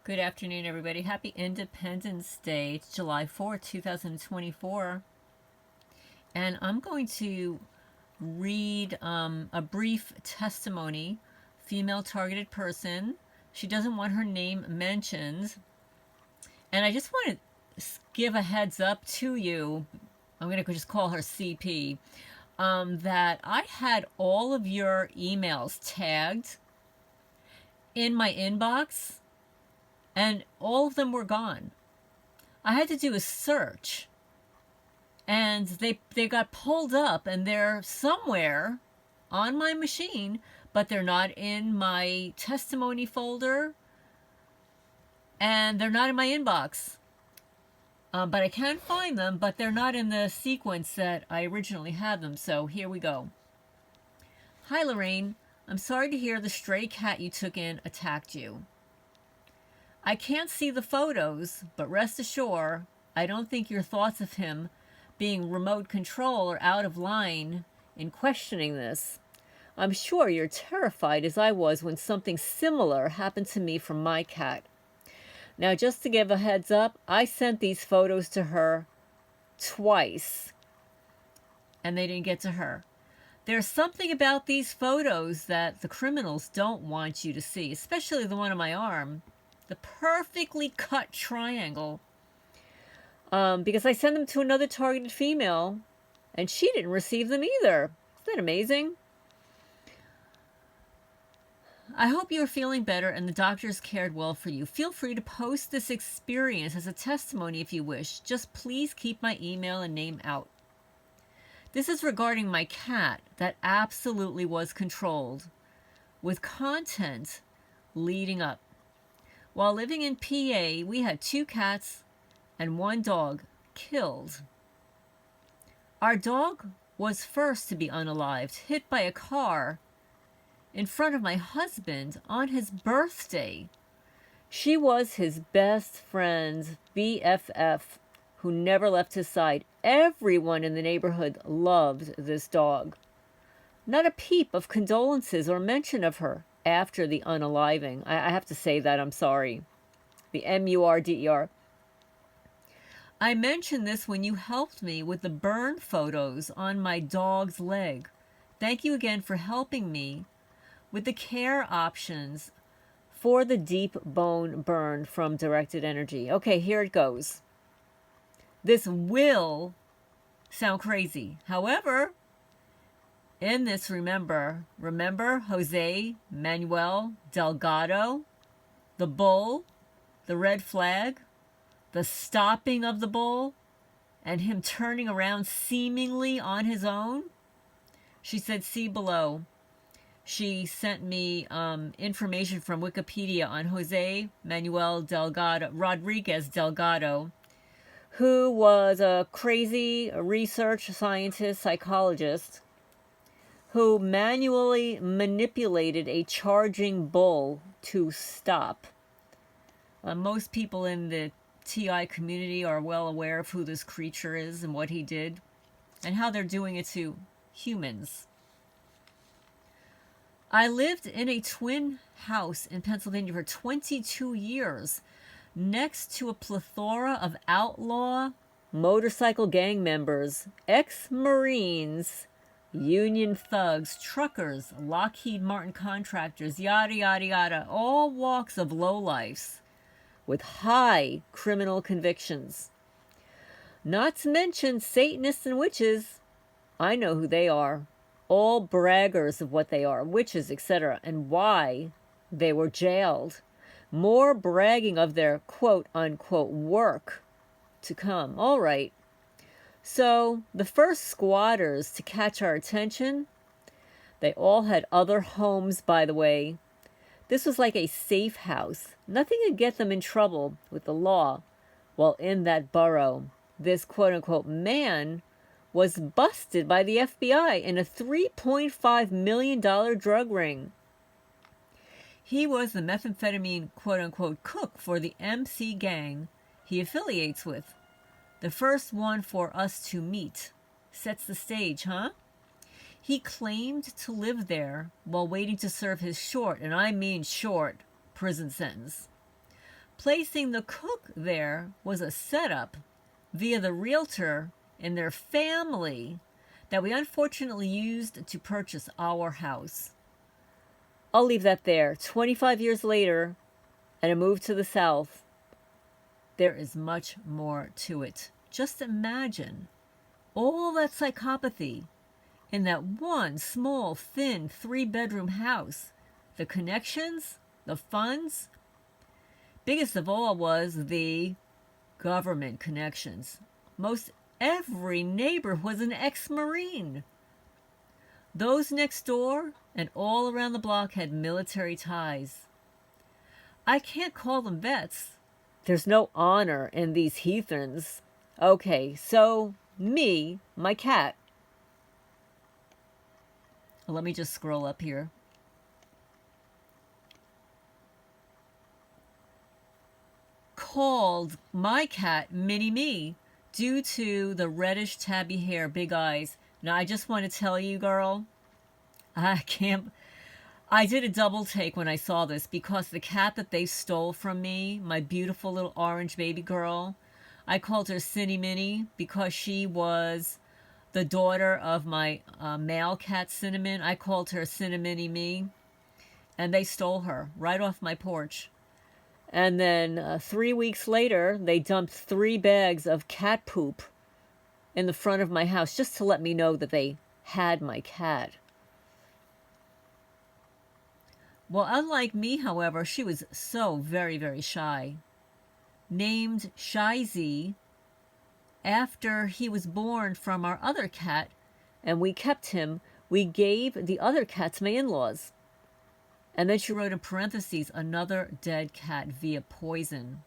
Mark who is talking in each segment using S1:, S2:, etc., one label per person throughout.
S1: Good afternoon, everybody. Happy Independence Day. It's July 4th, 2024. And I'm going to read a brief testimony. Female targeted person. She doesn't want her name mentioned. And I just want to give a heads up to you. I'm going to just call her CP. That I had all of your emails tagged in my inbox, and all of them were gone. I had to do a search, and they got pulled up, and they're somewhere on my machine, but they're not in my testimony folder, and they're not in my inbox. But I can find them, but they're not in the sequence that I originally had them. So here we go. Hi, Lorraine. I'm sorry to hear the stray cat you took in attacked you. I can't see the photos, but rest assured, I don't think your thoughts of him being remote control are out of line in questioning this. I'm sure you're terrified as I was when something similar happened to me from my cat. Now, just to give a heads up, I sent these photos to her twice, and they didn't get to her. There's something about these photos that the criminals don't want you to see, especially the one on my arm. The perfectly cut triangle. Because I sent them to another targeted female, and she didn't receive them either. Isn't that amazing? I hope you are feeling better and the doctors cared well for you. Feel free to post this experience as a testimony if you wish. Just please keep my email and name out. This is regarding my cat that absolutely was controlled, with content leading up. While living in PA, we had 2 cats and 1 dog killed. Our dog was first to be unalived, hit by a car in front of my husband on his birthday. She was his best friend's BFF, who never left his side. Everyone in the neighborhood loved this dog. Not a peep of condolences or mention of her after the unaliving. I have to say that, I'm sorry. The MURDER. I mentioned this when you helped me with the burn photos on my dog's leg. Thank you again for helping me with the care options for the deep bone burn from directed energy. Okay, here it goes. This will sound crazy. However, in this, remember Jose Manuel Delgado, the bull, the red flag, the stopping of the bull, and him turning around seemingly on his own? She said, see below. She sent me information from Wikipedia on Jose Manuel Rodriguez Delgado, who was a crazy research scientist, psychologist, who manually manipulated a charging bull to stop. Most people in the TI community are well aware of who this creature is and what he did, and how they're doing it to humans. I lived in a twin house in Pennsylvania for 22 years, next to a plethora of outlaw motorcycle gang members, ex-Marines, union thugs, truckers, Lockheed Martin contractors, yada, yada, yada, all walks of lowlifes with high criminal convictions. Not to mention Satanists and witches. I know who they are. All braggers of what they are, witches, etc., and why they were jailed. More bragging of their quote-unquote work to come. All right. So the first squatters to catch our attention, they all had other homes, by the way. This was like a safe house. Nothing could get them in trouble with the law while in that borough. This quote-unquote man was busted by the FBI in a $3.5 million drug ring. He was the methamphetamine quote-unquote cook for the MC gang he affiliates with. The first one for us to meet. Sets the stage, huh? He claimed to live there while waiting to serve his short, and I mean short, prison sentence. Placing the cook there was a setup via the realtor in their family that we unfortunately used to purchase our house. I'll leave that there. 25 years later, and a move to the south, there is much more to it. Just imagine all that psychopathy in that one small, thin, 3-bedroom house. The connections, the funds. Biggest of all was the government connections. Most every neighbor was an ex-Marine. Those next door and all around the block had military ties. I can't call them vets. There's no honor in these heathens. Okay, so me, my cat. Let me just scroll up here. Called my cat Mini Me due to the reddish tabby hair, big eyes. Now I just want to tell you, girl, I did a double take when I saw this because the cat that they stole from me, my beautiful little orange baby girl, I called her Cinny Minnie because she was the daughter of my male cat Cinnamon. I called her Cinnamony Me, and they stole her right off my porch. And then 3 weeks later, they dumped 3 bags of cat poop in the front of my house just to let me know that they had my cat. Well, unlike me, however, she was so very, very shy. Named Shyzie after he was born from our other cat, and we kept him. We gave the other cats my in-laws. And then she wrote in parentheses, another dead cat via poison.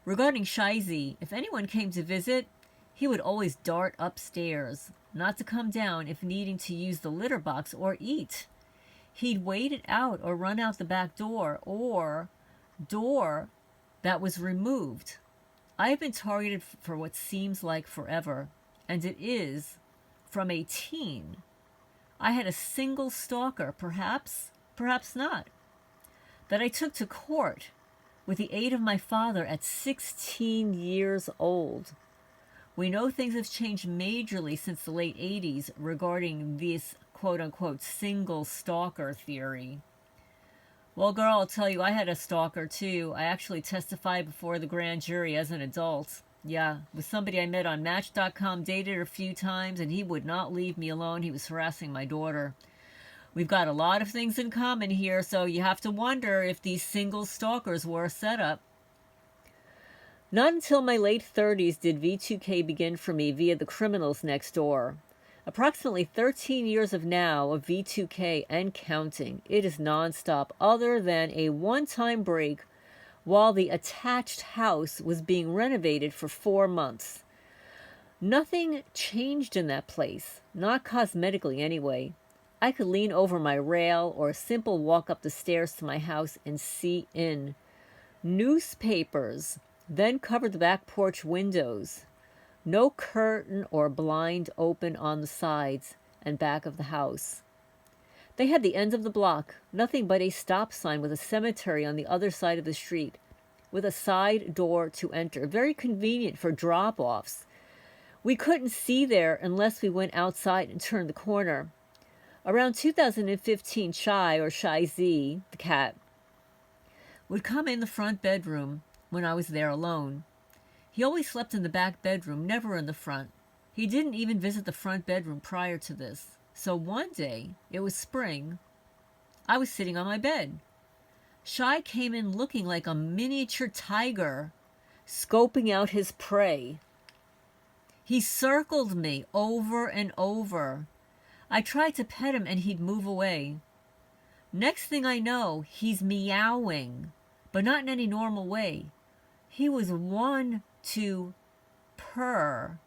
S1: Regarding Shyzie, if anyone came to visit, he would always dart upstairs, not to come down if needing to use the litter box or eat. He'd wait it out or run out the back door or door that was removed. I have been targeted for what seems like forever, and it is from a teen. I had a single stalker, perhaps not, that I took to court with the aid of my father at 16 years old. We know things have changed majorly since the late 80s regarding this quote-unquote single stalker theory. Well, girl, I'll tell you, I had a stalker too. I actually testified before the grand jury as an adult. Yeah, with somebody I met on Match.com, dated her a few times, and he would not leave me alone. He was harassing my daughter. We've got a lot of things in common here, so you have to wonder if these single stalkers were a setup. Not until my late 30s did V2K begin for me via the criminals next door. Approximately 13 years of now of V2K and counting. It is nonstop, other than a one-time break while the attached house was being renovated for 4 months. Nothing changed in that place, not cosmetically anyway. I could lean over my rail or a simple walk up the stairs to my house and see in. Newspapers then covered the back porch windows. No curtain or blind open on the sides and back of the house. They had the end of the block, nothing but a stop sign with a cemetery on the other side of the street, with a side door to enter. Very convenient for drop-offs. We couldn't see there unless we went outside and turned the corner. Around 2015, Shyzie, the cat, would come in the front bedroom when I was there alone. He always slept in the back bedroom, never in the front. He didn't even visit the front bedroom prior to this. So one day, it was spring, I was sitting on my bed. Shy came in looking like a miniature tiger, scoping out his prey. He circled me over and over. I tried to pet him and he'd move away. Next thing I know, he's meowing, but not in any normal way. He was one to purr,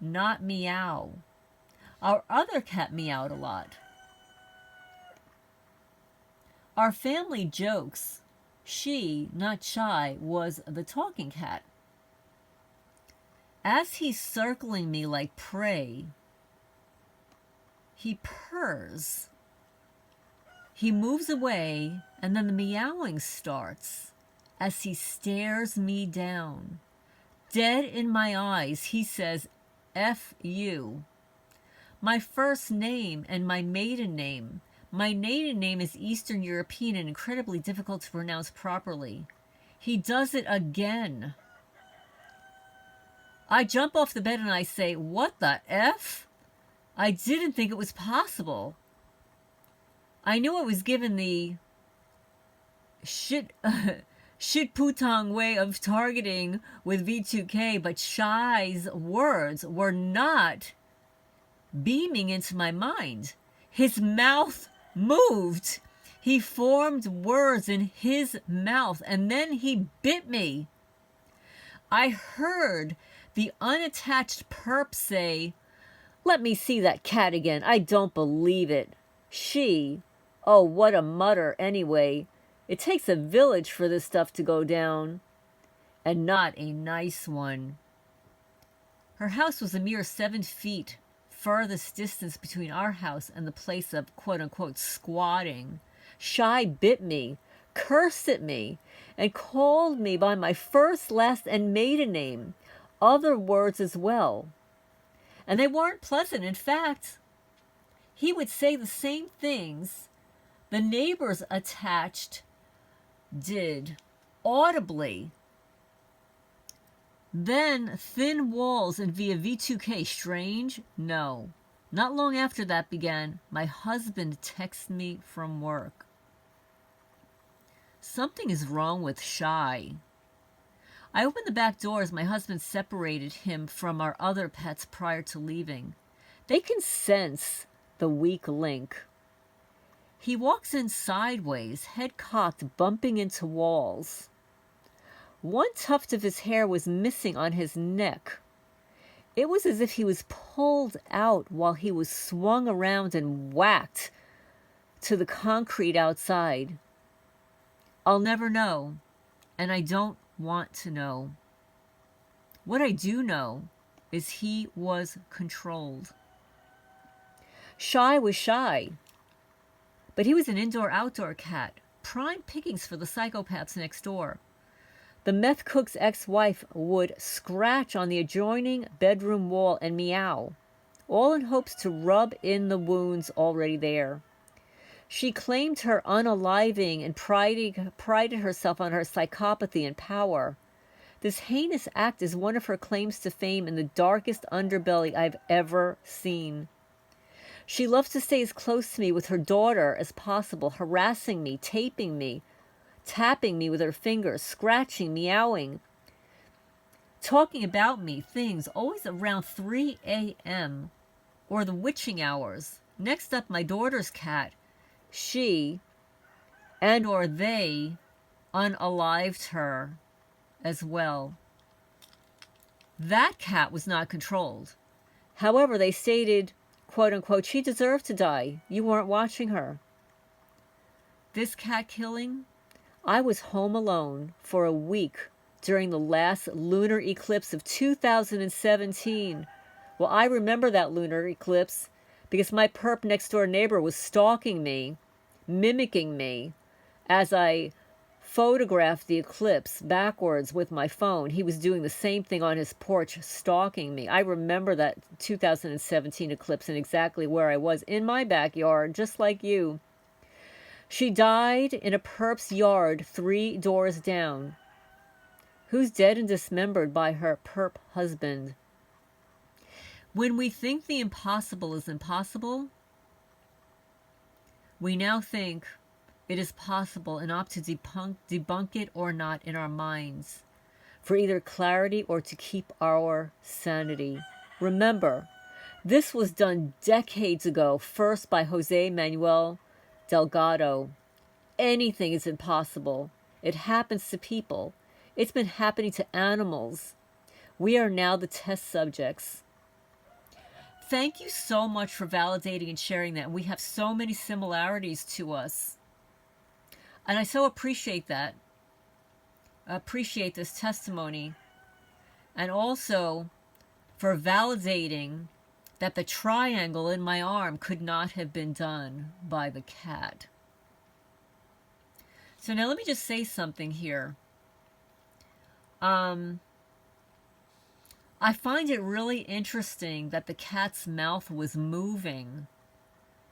S1: not meow. Our other cat meowed a lot. Our family jokes she, not Shy, was the talking cat. As he's circling me like prey, he purrs. He moves away, and then the meowing starts. as he stares me down. Dead in my eyes, he says, F you. My first name and my maiden name. My maiden name is Eastern European and incredibly difficult to pronounce properly. He does it again. I jump off the bed and I say, what the F? I didn't think it was possible. I knew I was given the shit putang way of targeting with V2K, but Shy's words were not beaming into my mind. His mouth moved. He formed words in his mouth, and then he bit me. I heard the unattached perp say, let me see that cat again. I don't believe it. She, oh, what a mutter anyway. It takes a village for this stuff to go down. And not a nice one. Her house was a mere 7 feet, furthest distance between our house and the place of quote-unquote squatting. Shy bit me, cursed at me, and called me by my first, last, and maiden name. Other words as well. And they weren't pleasant. In fact, he would say the same things the neighbors attached did, audibly. Then thin walls and via V2K. Strange? No. Not long after that began, my husband texted me from work. Something is wrong with Shy. I opened the back door as my husband separated him from our other pets prior to leaving. They can sense the weak link. He walks in sideways, head cocked, bumping into walls. One tuft of his hair was missing on his neck. It was as if he was pulled out while he was swung around and whacked to the concrete outside. I'll never know, and I don't want to know. What I do know is he was controlled. Shy was shy, but he was an indoor-outdoor cat, prime pickings for the psychopaths next door. The meth cook's ex-wife would scratch on the adjoining bedroom wall and meow, all in hopes to rub in the wounds already there. She claimed her unaliving and prided herself on her psychopathy and power. This heinous act is one of her claims to fame in the darkest underbelly I've ever seen. She loves to stay as close to me with her daughter as possible, harassing me, taping me, tapping me with her fingers, scratching, meowing, talking about me, things always around 3 a.m. or the witching hours. Next up, my daughter's cat. She and or they unalived her as well. That cat was not controlled. However, they stated, quote unquote, she deserved to die. You weren't watching her. This cat killing, I was home alone for a week during the last lunar eclipse of 2017. Well, I remember that lunar eclipse because my perp next door neighbor was stalking me, mimicking me, as I photographed the eclipse backwards with my phone. He was doing the same thing on his porch, stalking me. I remember that 2017 eclipse and exactly where I was, in my backyard, just like you. She died in a perp's yard 3 doors down, who's dead and dismembered by her perp husband. When we think the impossible is impossible, we now think it is possible and opt to debunk it or not in our minds, for either clarity or to keep our sanity. Remember, this was done decades ago, first by Jose Manuel Delgado. Anything is impossible. It happens to people. It's been happening to animals. We are now the test subjects. Thank you so much for validating and sharing that. We have so many similarities to us. And I so appreciate that. I appreciate this testimony. And also for validating that the triangle in my arm could not have been done by the cat. So now let me just say something here. I find it really interesting that the cat's mouth was moving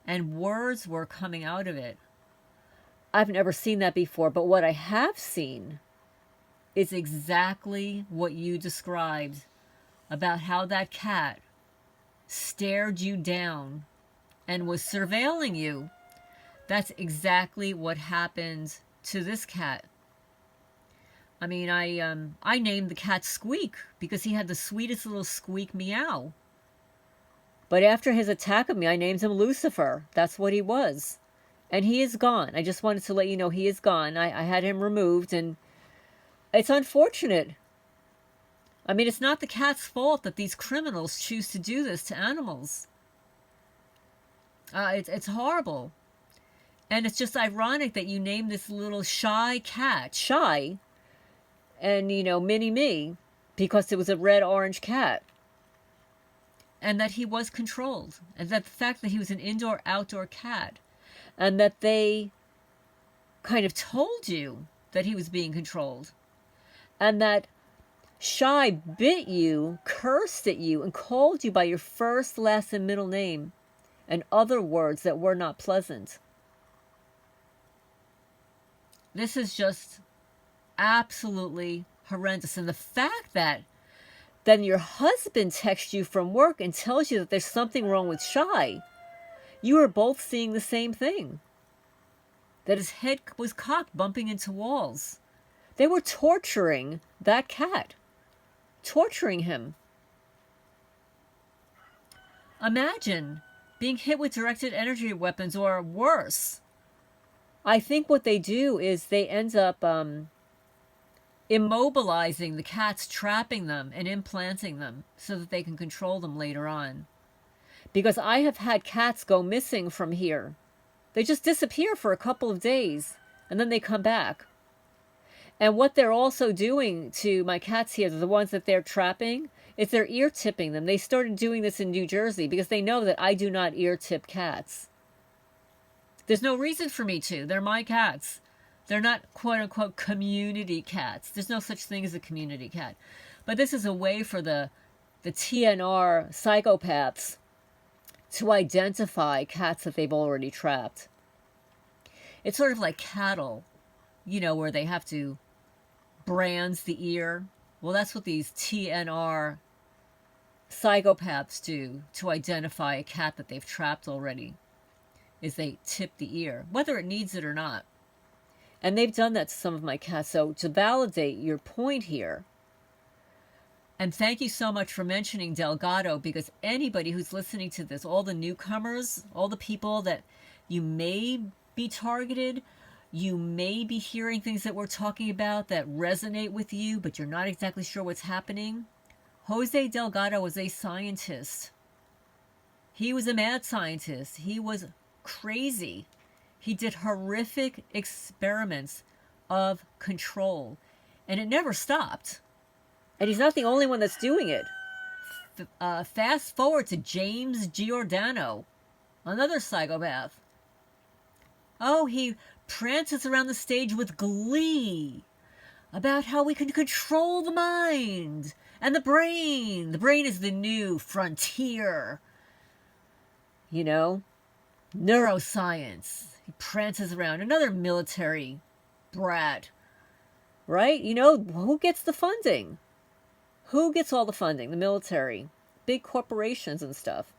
S1: and words were coming out of it. I've never seen that before, but what I have seen is exactly what you described about how that cat stared you down and was surveilling you. That's exactly what happened to this cat. I mean, I named the cat Squeak because he had the sweetest little squeak meow. But after his attack of me, I named him Lucifer. That's what he was. And he is gone. I just wanted to let you know he is gone. I had him removed, and it's unfortunate. I mean, it's not the cat's fault that these criminals choose to do this to animals. It's horrible. And it's just ironic that you named this little shy cat Shy, and, you know, mini me, because it was a red-orange cat. And that he was controlled. And that the fact that he was an indoor-outdoor cat. And that they kind of told you that he was being controlled. And that Shy bit you, cursed at you, and called you by your first, last, and middle name. And other words that were not pleasant. This is just absolutely horrendous. And the fact that then your husband texts you from work and tells you that there's something wrong with Shy, you are both seeing the same thing. That his head was cocked, bumping into walls. They were torturing that cat. Torturing him. Imagine being hit with directed energy weapons, or worse. I think what they do is they end up immobilizing the cats, trapping them and implanting them so that they can control them later on. Because I have had cats go missing from here. They just disappear for a couple of days and then they come back. And what they're also doing to my cats here, the ones that they're trapping, is they're ear tipping them. They started doing this in New Jersey because they know that I do not ear tip cats. There's no reason for me to. They're my cats. They're not quote-unquote community cats. There's no such thing as a community cat. But this is a way for the TNR psychopaths to identify cats that they've already trapped. It's sort of like cattle, you know, where they have to brands the ear. Well, that's what these TNR psychopaths do to identify a cat that they've trapped already, is they tip the ear, whether it needs it or not. And they've done that to some of my cats. So to validate your point here, and thank you so much for mentioning Delgado, because anybody who's listening to this, all the newcomers, all the people that you may be targeted, you may be hearing things that we're talking about that resonate with you, but you're not exactly sure what's happening. Jose Delgado was a scientist. He was a mad scientist. He was crazy. He did horrific experiments of control, and it never stopped. And he's not the only one that's doing it. Fast forward to James Giordano, another psychopath. Oh, he prances around the stage with glee about how we can control the mind and the brain. The brain is the new frontier. You know, neuroscience. He prances around. Another military brat. Right? You know, who gets the funding? Who gets all the funding? The military. Big corporations and stuff.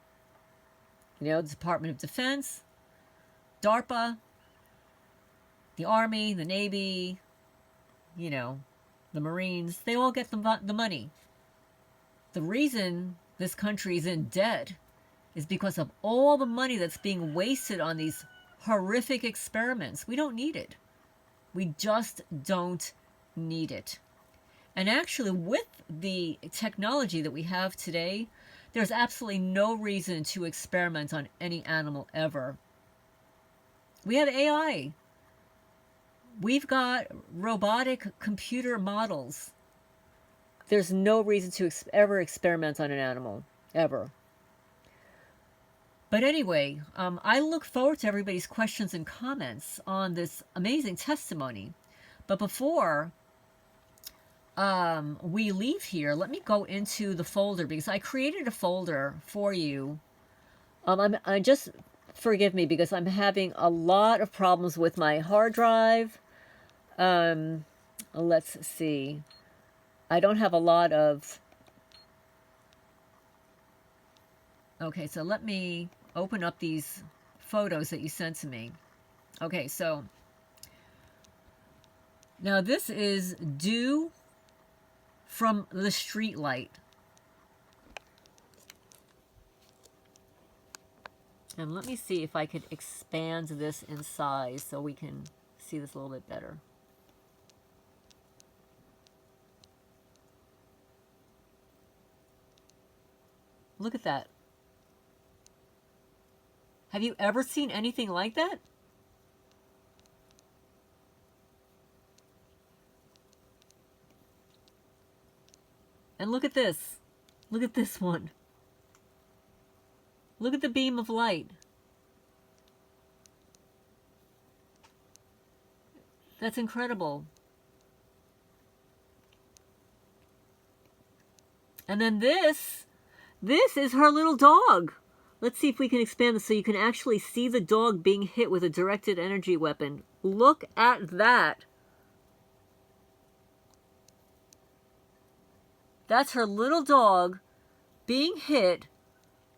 S1: You know, the Department of Defense, DARPA, the Army, the Navy, you know, the Marines. They all get the money. The reason this country is in debt is because of all the money that's being wasted on these horrific experiments. We don't need it. We just don't need it. And actually, with the technology that we have today, there's absolutely no reason to experiment on any animal ever. We have AI. We've got robotic computer models. There's no reason to ever experiment on an animal, ever. But anyway, I look forward to everybody's questions and comments on this amazing testimony. But before we leave here, let me go into the folder because I created a folder for you. I just forgive me because I'm having a lot of problems with my hard drive. Let's see. I don't have a lot of... Okay, so let me open up these photos that you sent to me. Okay, so now this is Dew from the Street Light. And let me see if I could expand this in size so we can see this a little bit better. Look at that. Have you ever seen anything like that? And look at this. Look at this one. Look at the beam of light. That's incredible. And then this is her little dog. Let's see if we can expand this so you can actually see the dog being hit with a directed energy weapon. Look at that. That's her little dog being hit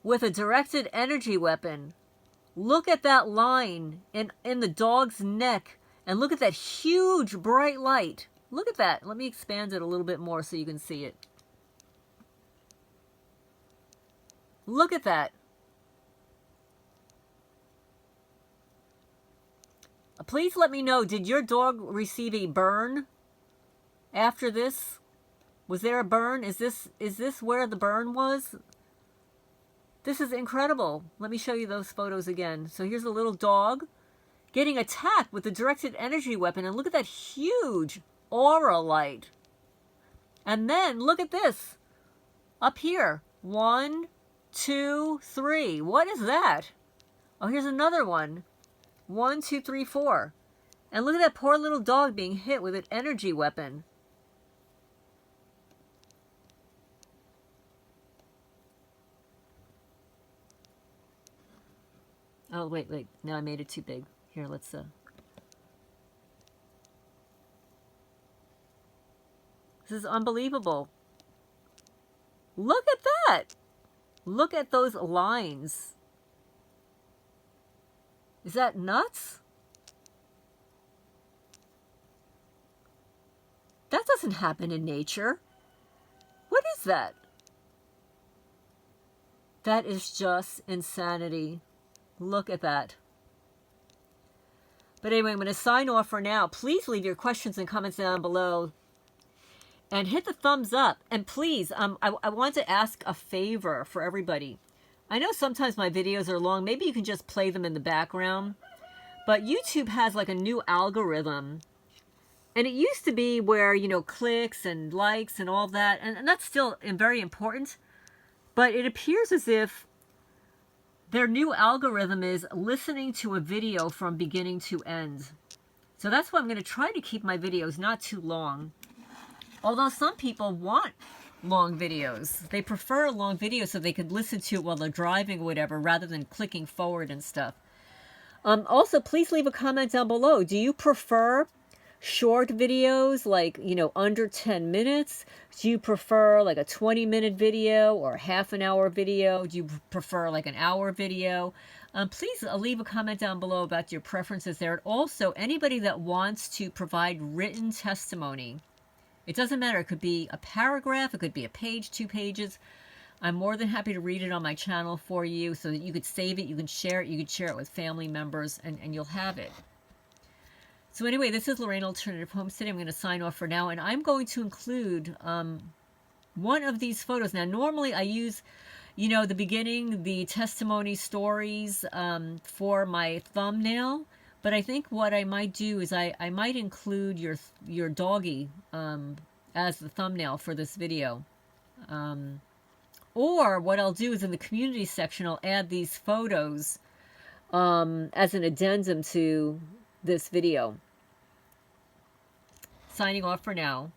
S1: with a directed energy weapon. Look at that line in the dog's neck. And look at that huge bright light. Look at that. Let me expand it a little bit more so you can see it. Look at that. Please let me know, did your dog receive a burn after this? Was there a burn? Is this where the burn was? This is incredible. Let me show you those photos again. So here's a little dog getting attacked with a directed energy weapon. And look at that huge aura light. And then look at this. Up here. 1, 2, 3. What is that? Oh, here's another one. 1, 2, 3, 4. And look at that poor little dog being hit with an energy weapon. Oh, wait. Now I made it too big. Here, let's... This is unbelievable. Look at that! Look at those lines. Is that nuts? That doesn't happen in nature. What is that? That is just insanity. Look at that. But anyway, I'm going to sign off for now. Please leave your questions and comments down below. And hit the thumbs up. And please, I want to ask a favor for everybody. I know sometimes my videos are long. Maybe you can just play them in the background. But YouTube has like a new algorithm. And it used to be where, you know, clicks and likes and all that. And that's still very important. But it appears as if their new algorithm is listening to a video from beginning to end. So that's why I'm going to try to keep my videos not too long. Although some people want long videos. They prefer long videos so they could listen to it while they're driving or whatever, rather than clicking forward and stuff. Also, please leave a comment down below. Do you prefer short videos, like, you know, under 10 minutes? Do you prefer like a 20-minute video or a half an hour video? Do you prefer like an hour video? Please leave a comment down below about your preferences there. And also, anybody that wants to provide written testimony, it doesn't matter. It could be a paragraph. It could be a page, 2 pages. I'm more than happy to read it on my channel for you so that you could save it, you can share it, you could share it with family members, and you'll have it. So anyway, this is Lorraine Alternative Homesteading. I'm going to sign off for now, and I'm going to include one of these photos. Now, normally I use, you know, the beginning, the testimony stories for my thumbnail. But I think what I might do is I might include your doggy as the thumbnail for this video. Or what I'll do is in the community section, I'll add these photos as an addendum to this video. Signing off for now.